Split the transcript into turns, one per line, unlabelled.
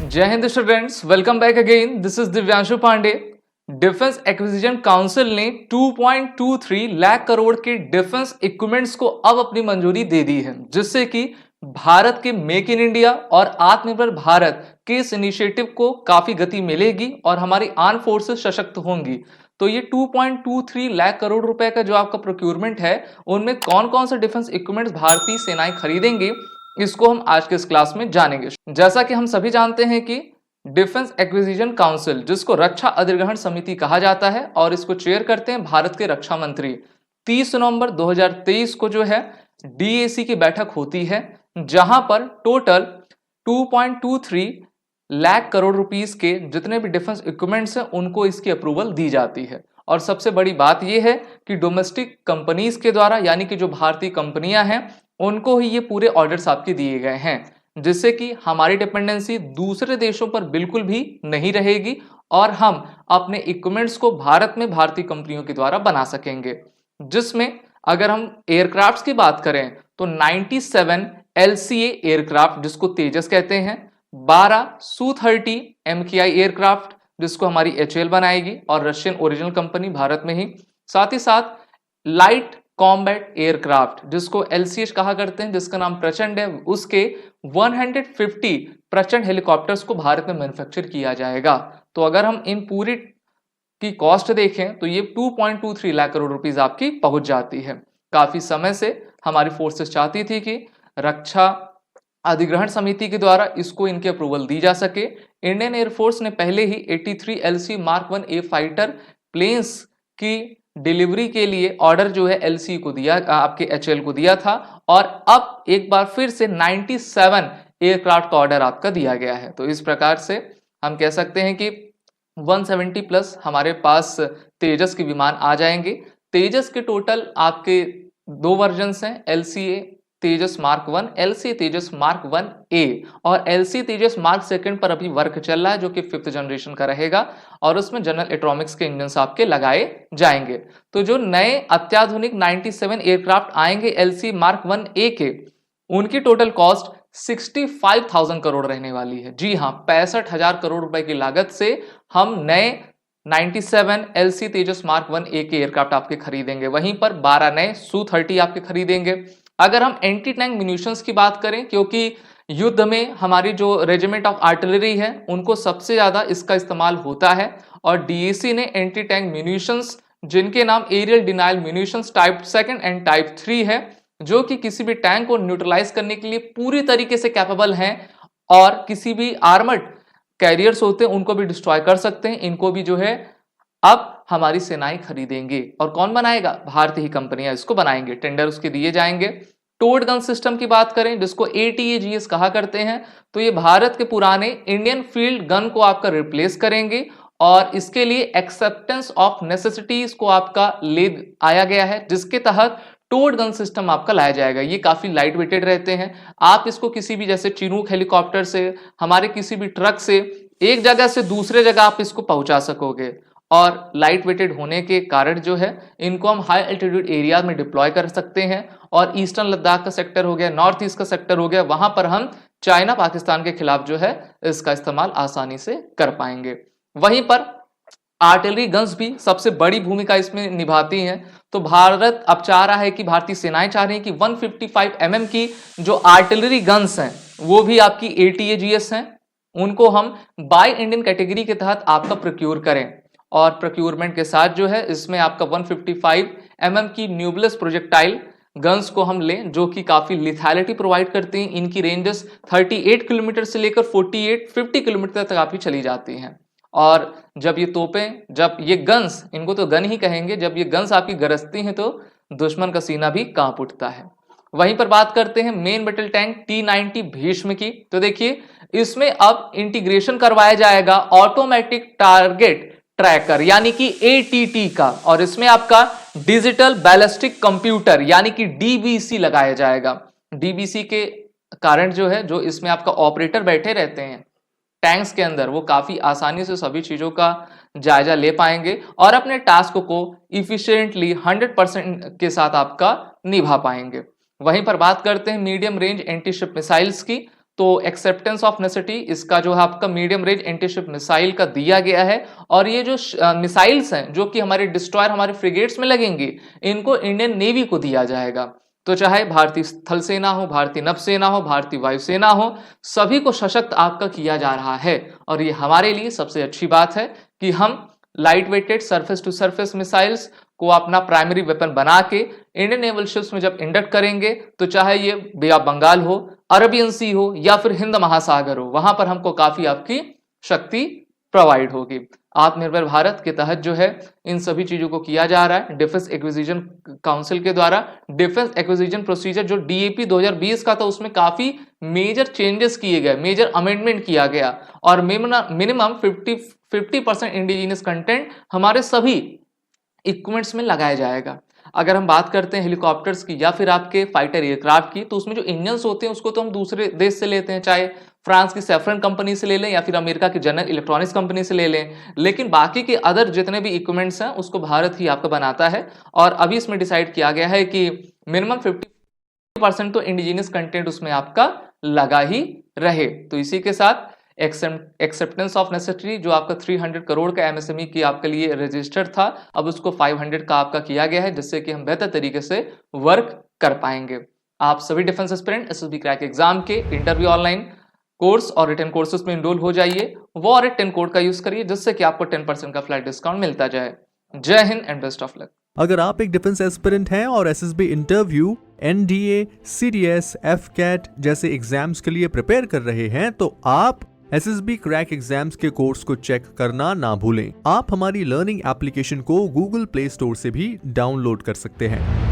जय हिंद students, welcome back again. This is Divyanshu Pandey. Defence acquisition council ने 2.23 लाख करोड़ के डिफेंस इक्विपमेंट्स को अब अपनी मंजूरी दे दी है, जिससे कि भारत के मेक इन इंडिया और आत्मनिर्भर भारत के इस इनिशिएटिव को काफी गति मिलेगी और हमारी आर्म फोर्सेस सशक्त होंगी। तो ये 2.23 लाख करोड़ रुपए का जो आपका प्रोक्योरमेंट है, उनमें कौन कौन से डिफेंस इक्विपमेंट्स भारतीय सेनाएं खरीदेंगे, इसको हम आज के इस क्लास में जानेंगे। जैसा कि हम सभी जानते हैं कि डिफेंस एक्विजिशन काउंसिल, जिसको रक्षा अधिग्रहण समिति कहा जाता है, और इसको चेयर करते हैं भारत के रक्षा मंत्री। 30 नवंबर 2023 को जो है डीएसी की बैठक होती है, जहां पर टोटल 2.23 लाख करोड़ रुपीस के जितने भी डिफेंस इक्विपमेंट्स हैं उनको इसकी अप्रूवल दी जाती है। और सबसे बड़ी बात यह है कि डोमेस्टिक कंपनीज के द्वारा, यानी कि जो भारतीय कंपनियां हैं, उनको ही ये पूरे ऑर्डर्स आपके दिए गए हैं, जिससे कि हमारी डिपेंडेंसी दूसरे देशों पर बिल्कुल भी नहीं रहेगी और हम अपने इक्विपमेंट्स को भारत में भारतीय कंपनियों के द्वारा बना सकेंगे। जिसमें अगर हम एयरक्राफ्ट्स की बात करें तो 97 LCA एयरक्राफ्ट, जिसको तेजस कहते हैं, 12 Su-30 MKI एयरक्राफ्ट, जिसको हमारी HAL बनाएगी और रशियन ओरिजिनल कंपनी भारत में ही, साथ ही साथ लाइट कॉम्बैट एयरक्राफ्ट, जिसको LCH कहा करते हैं, जिसका नाम प्रचंड है, उसके 150 प्रचंड हेलीकॉप्टर्स को भारत में मैन्युफैक्चर किया जाएगा। तो अगर हम इन पूरी की कॉस्ट देखें तो ये 2.23 लाख करोड़ रुपीस आपकी पहुंच जाती है। काफी समय से हमारी फोर्सेस चाहती थी कि रक्षा अधिग्रहण समिति के द्वारा इसको इनके अप्रूवल दी जा सके। इंडियन एयरफोर्स ने पहले ही 83 LC Mark 1A fighter planes की डिलीवरी के लिए ऑर्डर जो है LC को दिया, आपके HAL को दिया था, और अब एक बार फिर से 97 एयरक्राफ्ट का ऑर्डर आपका दिया गया है। तो इस प्रकार से हम कह सकते हैं कि 170 प्लस हमारे पास तेजस के विमान आ जाएंगे। तेजस के टोटल आपके दो वर्जन्स हैं, LCA तेजस मार्क 1, LCA तेजस मार्क 1A, और LCA तेजस मार्क 2 पर अभी वर्क चल रहा है, जो कि 5th जनरेशन का रहेगा, और उसमें जनरल एटॉमिक्स के इंजन आपके लगाए जाएंगे। तो जो नए अत्याधुनिक 97 एयरक्राफ्ट आएंगे LCA मार्क 1A के, उनकी टोटल कॉस्ट 65,000 करोड़ रहने वाली है। जी हाँ, 65,000 करोड़ रुपए की लागत से हम नए 97 LCA तेजस मार्क 1A के एयरक्राफ्ट आपके खरीदेंगे। वहीं पर 12 नए Su-30 आपके खरीदेंगे। अगर हम एंटी टैंक म्यूनिशंस की बात करें, क्योंकि युद्ध में हमारी जो रेजिमेंट ऑफ आर्टिलरी है उनको सबसे ज्यादा इसका इस्तेमाल होता है, और डीएसी ने एंटी टैंक म्यूनिशंस, जिनके नाम aerial denial munitions type 2 and type 3 है, जो कि किसी भी टैंक को न्यूट्रलाइज करने के लिए पूरी तरीके से कैपेबल हैं, और किसी भी आर्मर्ड कैरियर्स होते हैं उनको भी डिस्ट्रॉय कर सकते हैं। इनको भी जो है अब हमारी सेनाएं खरीदेंगे, और कौन बनाएगा? भारतीय ही कंपनियां इसको बनाएंगे, टेंडर उसके दिए जाएंगे। टोड गन सिस्टम की बात करें, जिसको ATAGS कहा करते हैं, तो ये भारत के पुराने इंडियन फील्ड गन को आपका रिप्लेस करेंगे, और इसके लिए एक्सेप्टेंस ऑफ नेसेसिटीज को आपका ले आया गया है, जिसके तहत टोड गन सिस्टम आपका लाया जाएगा। ये काफी लाइट वेटेड रहते हैं, आप इसको किसी भी, जैसे चिनूक हेलीकॉप्टर से, हमारे किसी भी ट्रक से एक जगह से दूसरे जगह आप इसको पहुंचा सकोगे, और लाइट वेटेड होने के कारण जो है इनको हम हाई एल्टीट्यूड एरिया में डिप्लॉय कर सकते हैं, और ईस्टर्न लद्दाख का सेक्टर हो गया, नॉर्थ ईस्ट का सेक्टर हो गया, वहां पर हम चाइना पाकिस्तान के खिलाफ जो है इसका इस्तेमाल आसानी से कर पाएंगे। वहीं पर आर्टिलरी गन्स भी सबसे बड़ी भूमिका इसमें निभाती हैं। तो भारत अब चाह रहा है कि, भारतीय सेनाएं चाह रही हैं कि 155 mm की जो आर्टिलरी गन्स हैं वो भी आपकी ATAGS हैं, उनको हम बाय इंडियन कैटेगरी के तहत आपका प्रोक्योर करें। और प्रोक्योरमेंट के साथ जो है इसमें आपका 155 mm की न्यूबलेस प्रोजेक्टाइल गन्स को हम लें, जो कि काफी लिथैलिटी प्रोवाइड करती हैं। इनकी रेंजेस 38 किलोमीटर से लेकर 50 किलोमीटर तक काफी चली जाती हैं। और जब ये तोपें, जब ये गन्स, इनको तो गन ही कहेंगे, जब ये गन्स आपकी गरजती हैं तो दुश्मन का सीना भी कांप उठता है। वहीं पर बात करते हैं main battle tank T-90 Bhishma की, तो देखिए इसमें अब इंटीग्रेशन करवाया जाएगा ऑटोमेटिक टारगेट ट्रैकर यानी कि ATT का, और इसमें आपका डिजिटल बैलिस्टिक कंप्यूटर यानी कि DBC लगाया जाएगा। DBC के कारण जो है, जो इसमें आपका ऑपरेटर बैठे रहते हैं टैंक्स के अंदर, वो काफी आसानी से सभी चीजों का जायजा ले पाएंगे और अपने टास्क को इफिशिएंटली 100% के साथ आपका निभा पाएंगे। वहीं पर बात करते हैं medium range anti ship missiles की, तो एक्सेप्टेंस ऑफ नेसेसिटी इसका जो है आपका मीडियम रेंज एंटीशिप मिसाइल का दिया गया है। और ये जो मिसाइल्स हैं जो कि हमारे डिस्ट्रॉयर हमारे फ्रिगेट्स में लगेंगे, इनको इंडियन नेवी को दिया जाएगा। तो चाहे भारतीय थल सेना हो, भारतीय नभसेना हो, भारतीय वायुसेना हो, सभी को सशक्त आपका किया जा रहा है। और ये हमारे लिए सबसे अच्छी बात है कि हम light weighted surface to surface missiles को अपना प्राइमरी वेपन बना के इंडियन नेवल शिप्स में जब इंडक्ट करेंगे, तो चाहे ये बे ऑफ बंगाल हो, अरबियन सी हो या फिर हिंद महासागर हो, वहां पर हमको काफी आपकी शक्ति प्रोवाइड होगी। आत्मनिर्भर भारत के तहत जो है इन सभी चीजों को किया जा रहा है डिफेंस एक्विजिशन काउंसिल के द्वारा। डिफेंस एक्विजिशन प्रोसीजर जो डीएपी 2020 का था, उसमें काफी मेजर चेंजेस किए गए, मेजर अमेंडमेंट किया गया और मिनिमम 50% इंडिजिनियस कंटेंट हमारे सभी इक्विपमेंट्स में लगाया जाएगा। अगर हम बात करते हैं हेलीकॉप्टर्स की या फिर आपके फाइटर एयरक्राफ्ट की, तो उसमें जो इंजन्स होते हैं उसको तो हम दूसरे देश से लेते हैं, चाहे फ्रांस की सैफरन कंपनी से ले लें या फिर अमेरिका की जनरल इलेक्ट्रॉनिक्स कंपनी से ले लें, लेकिन बाकी के अदर जितने भी इक्विपमेंट्स हैं उसको भारत ही आपका बनाता है। और अभी इसमें डिसाइड किया गया है कि मिनिमम 50% तो इंडिजिनियस कंटेंट उसमें आपका लगा ही रहे। तो इसी के साथ एक्सेप्टेंस ऑफ नेसेसिटी जो आपका 300 करोड़ का एमएसएमई की आपके लिए रजिस्टर्ड था, अब उसको 500 का आपका किया गया है, जिससे कि हम बेहतर तरीके से वर्क कर पाएंगे। आप सभी defence aspirant SSB crack exam के इंटरव्यू ऑनलाइन कोर्स और रिटन कोर्सेज में इनरोल हो जाइए। वो और 10 कोड का यूज करिए, जिससे कि आपको 10% का फ्लैट डिस्काउंट मिलता जाए। जय Hind and best of luck.
अगर आप एक डिफेंस एस्पिरेंट हैं और SSB interview, NDA, CDS, AFCAT जैसे एग्जाम्स के लिए प्रिपेयर कर रहे हैं, तो आप एसएसबी क्रैक एग्जाम्स के कोर्स को चेक करना ना भूलें। आप हमारी लर्निंग एप्लीकेशन को गूगल प्ले स्टोर से भी डाउनलोड कर सकते हैं।